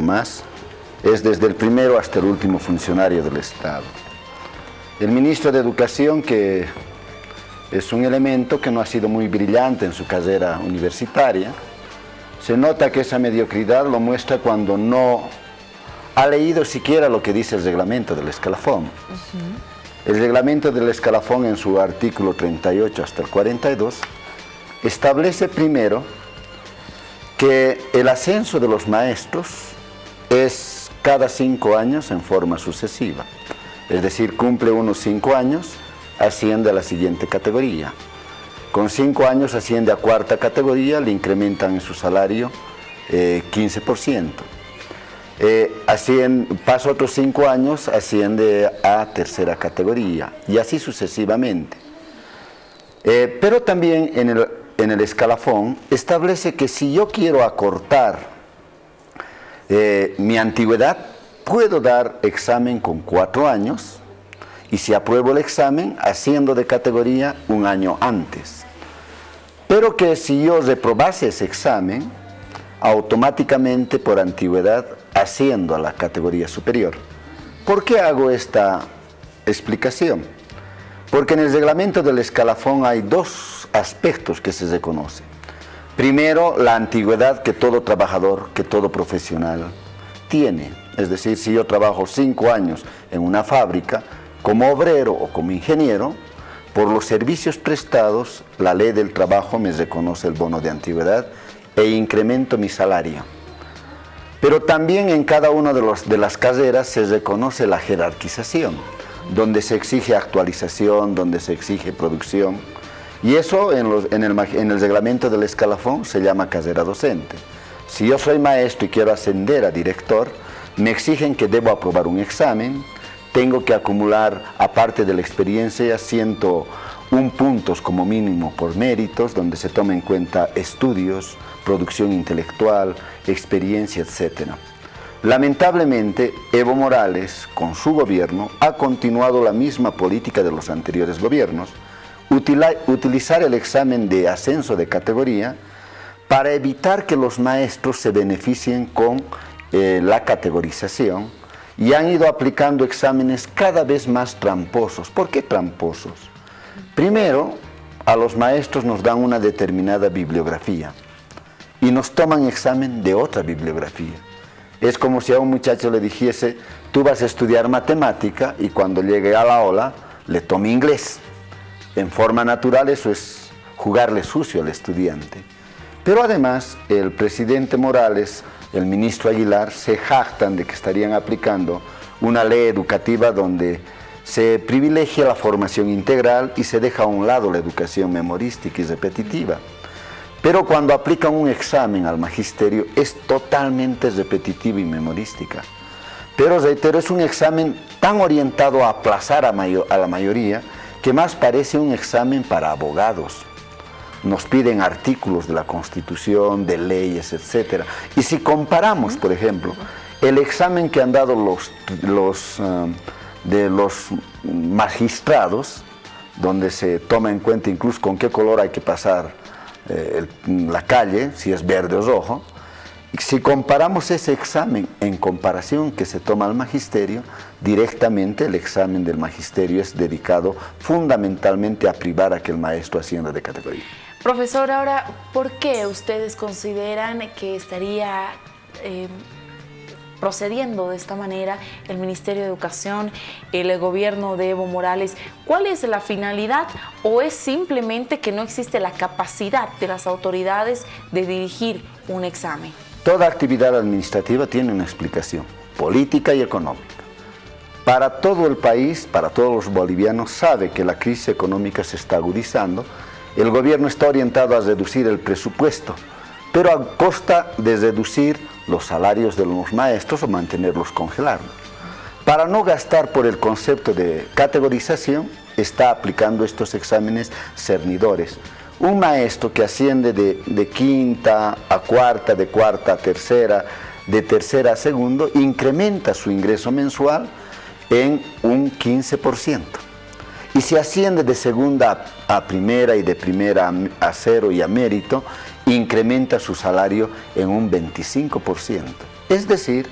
más, es desde el primero hasta el último funcionario del Estado. El ministro de Educación, que es un elemento que no ha sido muy brillante en su carrera universitaria, se nota que esa mediocridad lo muestra cuando no ha leído siquiera lo que dice el reglamento del escalafón. El reglamento del escalafón, en su artículo 38 hasta el 42, establece primero que el ascenso de los maestros es cada 5 años en forma sucesiva. Es decir, cumple unos 5 años, asciende a la siguiente categoría. Con 5 años asciende a cuarta categoría, le incrementan en su salario 15%. Pasa otros 5 años, asciende a tercera categoría, y así sucesivamente. Pero también en el escalafón establece que si yo quiero acortar mi antigüedad, puedo dar examen con 4 años, y si apruebo el examen, asciendo de categoría un año antes. Pero que si yo reprobase ese examen, automáticamente por antigüedad asciendo a la categoría superior. ¿Por qué hago esta explicación? Porque en el reglamento del escalafón hay 2 aspectos que se reconocen. Primero, la antigüedad que todo trabajador, que todo profesional tiene. Es decir, si yo trabajo 5 años en una fábrica, como obrero o como ingeniero, por los servicios prestados, la ley del trabajo me reconoce el bono de antigüedad e incremento mi salario. Pero también en cada una de las carreras se reconoce la jerarquización, donde se exige actualización, donde se exige producción, y eso en el reglamento del escalafón se llama carrera docente. Si yo soy maestro y quiero ascender a director, me exigen que debo aprobar un examen, tengo que acumular, aparte de la experiencia, 101 puntos como mínimo por méritos, donde se toma en cuenta estudios, producción intelectual, experiencia, etc. Lamentablemente, Evo Morales, con su gobierno, ha continuado la misma política de los anteriores gobiernos, utilizar el examen de ascenso de categoría para evitar que los maestros se beneficien con la categorización, y han ido aplicando exámenes cada vez más tramposos. ¿Por qué tramposos? Primero, a los maestros nos dan una determinada bibliografía y nos toman examen de otra bibliografía. Es como si a un muchacho le dijese, tú vas a estudiar matemática, y cuando llegue a la aula le tome inglés. En forma natural eso es jugarle sucio al estudiante. Pero además el presidente Morales, el ministro Aguilar, se jactan de que estarían aplicando una ley educativa donde se privilegia la formación integral y se deja a un lado la educación memorística y repetitiva. Pero cuando aplican un examen al magisterio es totalmente repetitiva y memorística. Pero reitero, es un examen tan orientado a aplazar a la mayoría que más parece un examen para abogados. Nos piden artículos de la Constitución, de leyes, etc. Y si comparamos, por ejemplo, el examen que han dado de los magistrados, donde se toma en cuenta incluso con qué color hay que pasar la calle, si es verde o rojo, si comparamos ese examen en comparación que se toma al magisterio, directamente el examen del magisterio es dedicado fundamentalmente a privar a que el maestro ascienda de categoría. Profesor, ahora, ¿por qué ustedes consideran que estaría procediendo de esta manera el Ministerio de Educación, el gobierno de Evo Morales? ¿Cuál es la finalidad, o es simplemente que no existe la capacidad de las autoridades de dirigir un examen? Toda actividad administrativa tiene una explicación política y económica. Para todo el país, para todos los bolivianos, sabe que la crisis económica se está agudizando. El gobierno está orientado a reducir el presupuesto, pero a costa de reducir los salarios de los maestros o mantenerlos congelados. Para no gastar por el concepto de categorización, está aplicando estos exámenes cernidores. Un maestro que asciende de quinta a cuarta, de cuarta a tercera, de tercera a segundo, incrementa su ingreso mensual en un 15%. Y si asciende de segunda a primera y de primera a cero y a mérito, incrementa su salario en un 25%. Es decir,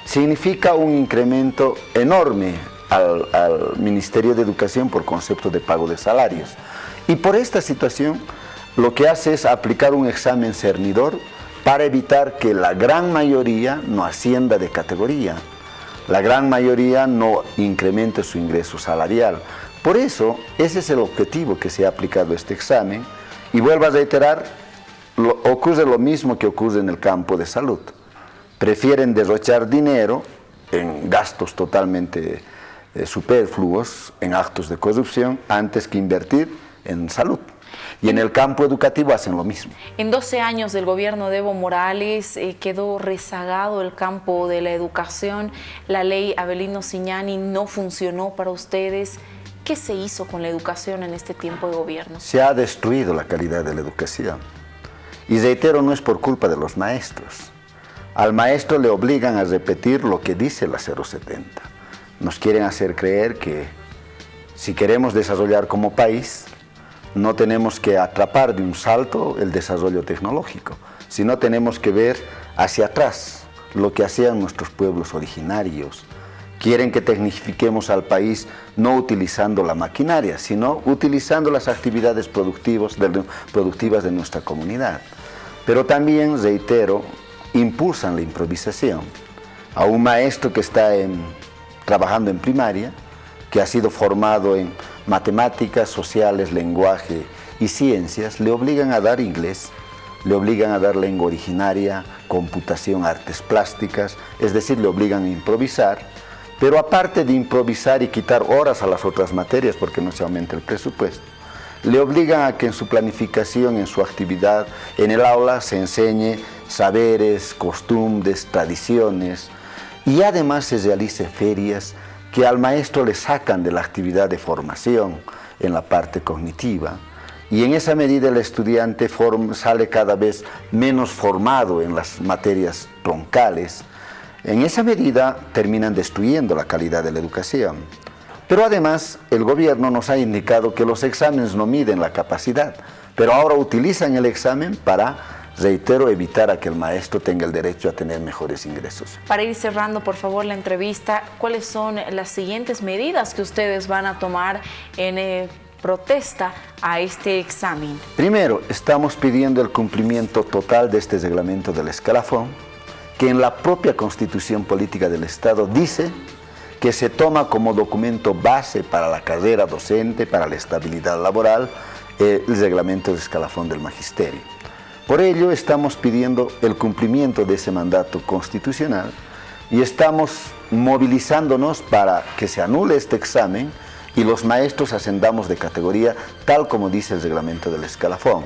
significa un incremento enorme al Ministerio de Educación por concepto de pago de salarios. Y por esta situación, lo que hace es aplicar un examen cernidor para evitar que la gran mayoría no ascienda de categoría, la gran mayoría no incremente su ingreso salarial. Por eso, ese es el objetivo que se ha aplicado este examen. Y vuelvo a reiterar, ocurre lo mismo que ocurre en el campo de salud. Prefieren derrochar dinero en gastos totalmente superfluos, en actos de corrupción, antes que invertir en salud. Y en el campo educativo hacen lo mismo. En 12 años del gobierno de Evo Morales quedó rezagado el campo de la educación. La ley Avelino Ciñani no funcionó para ustedes. ¿Qué se hizo con la educación en este tiempo de gobierno? Se ha destruido la calidad de la educación. Y reitero, no es por culpa de los maestros. Al maestro le obligan a repetir lo que dice la 070. Nos quieren hacer creer que si queremos desarrollar como país, no tenemos que atrapar de un salto el desarrollo tecnológico, sino tenemos que ver hacia atrás lo que hacían nuestros pueblos originarios. Quieren que tecnifiquemos al país no utilizando la maquinaria, sino utilizando las actividades productivas de nuestra comunidad. Pero también, reitero, impulsan la improvisación. A un maestro que está trabajando en primaria, que ha sido formado en matemáticas, sociales, lenguaje y ciencias, le obligan a dar inglés, le obligan a dar lengua originaria, computación, artes plásticas, es decir, le obligan a improvisar, pero aparte de improvisar y quitar horas a las otras materias porque no se aumenta el presupuesto, le obligan a que en su planificación, en su actividad, en el aula se enseñe saberes, costumbres, tradiciones, y además se realice ferias que al maestro le sacan de la actividad de formación en la parte cognitiva, y en esa medida el estudiante sale cada vez menos formado en las materias troncales. En esa medida terminan destruyendo la calidad de la educación. Pero además el gobierno nos ha indicado que los exámenes no miden la capacidad, pero ahora utilizan el examen para, reitero, evitar a que el maestro tenga el derecho a tener mejores ingresos. Para ir cerrando, por favor, la entrevista, ¿cuáles son las siguientes medidas que ustedes van a tomar en protesta a este examen? Primero, estamos pidiendo el cumplimiento total de este reglamento del escalafón, que en la propia Constitución Política del Estado dice que se toma como documento base para la carrera docente, para la estabilidad laboral, el reglamento de escalafón del magisterio. Por ello estamos pidiendo el cumplimiento de ese mandato constitucional y estamos movilizándonos para que se anule este examen y los maestros ascendamos de categoría tal como dice el reglamento del escalafón.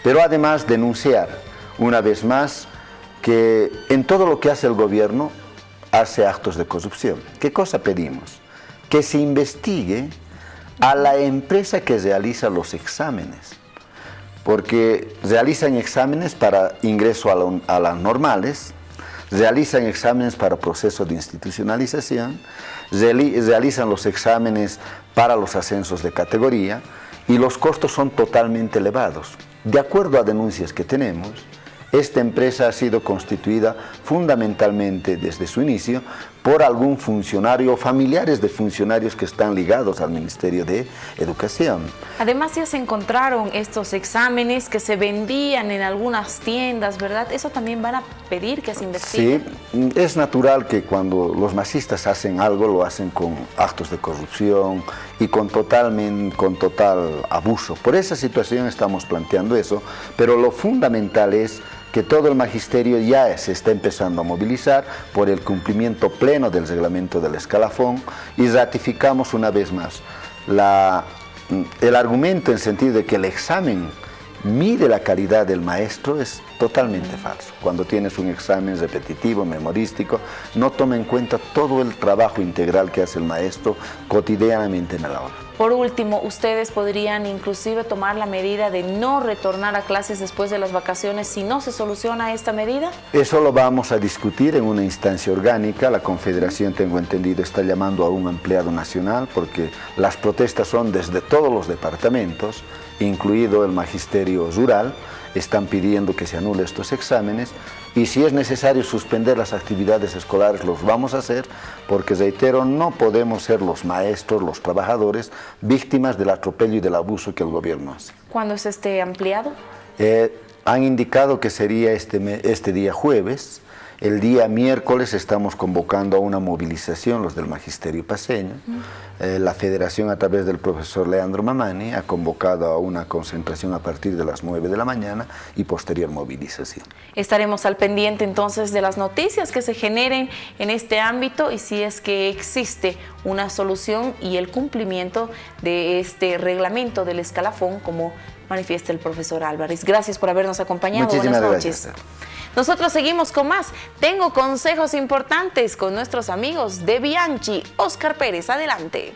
Pero además denunciar una vez más que en todo lo que hace el gobierno hace actos de corrupción. ¿Qué cosa pedimos? Que se investigue a la empresa que realiza los exámenes, porque realizan exámenes para ingreso a las normales, realizan exámenes para proceso de institucionalización, realizan los exámenes para los ascensos de categoría y los costos son totalmente elevados. De acuerdo a denuncias que tenemos, esta empresa ha sido constituida fundamentalmente desde su inicio por algún funcionario o familiares de funcionarios que están ligados al Ministerio de Educación. Además ya se encontraron estos exámenes que se vendían en algunas tiendas, ¿verdad? ¿Eso también van a pedir que se investigue? Sí, es natural que cuando los masistas hacen algo lo hacen con actos de corrupción y con total abuso. Por esa situación estamos planteando eso, pero lo fundamental es que todo el magisterio ya se está empezando a movilizar por el cumplimiento pleno del reglamento del escalafón y ratificamos una vez más el argumento en sentido de que el examen mide la calidad del maestro es totalmente falso. Cuando tienes un examen repetitivo, memorístico, no toma en cuenta todo el trabajo integral que hace el maestro cotidianamente en el aula. Por último, ustedes podrían inclusive tomar la medida de no retornar a clases después de las vacaciones si no se soluciona esta medida. Eso lo vamos a discutir en una instancia orgánica. La Confederación, tengo entendido, está llamando a un empleado nacional porque las protestas son desde todos los departamentos, incluido el magisterio rural. Están pidiendo que se anule estos exámenes y si es necesario suspender las actividades escolares, los vamos a hacer, porque reitero, no podemos ser los maestros, los trabajadores, víctimas del atropello y del abuso que el gobierno hace. ¿Cuándo es ampliado? Han indicado que sería este día jueves. El día miércoles estamos convocando a una movilización, los del Magisterio Paceño. La Federación, a través del profesor Leandro Mamani, ha convocado a una concentración a partir de las 9 de la mañana y posterior movilización. Estaremos al pendiente entonces de las noticias que se generen en este ámbito y si es que existe una solución y el cumplimiento de este reglamento del escalafón, como manifiesta el profesor Álvarez. Gracias por habernos acompañado. Muchísimas Buenas noches. Gracias. Nosotros seguimos con más. Tengo consejos importantes con nuestros amigos de Bianchi. Oscar Pérez, adelante.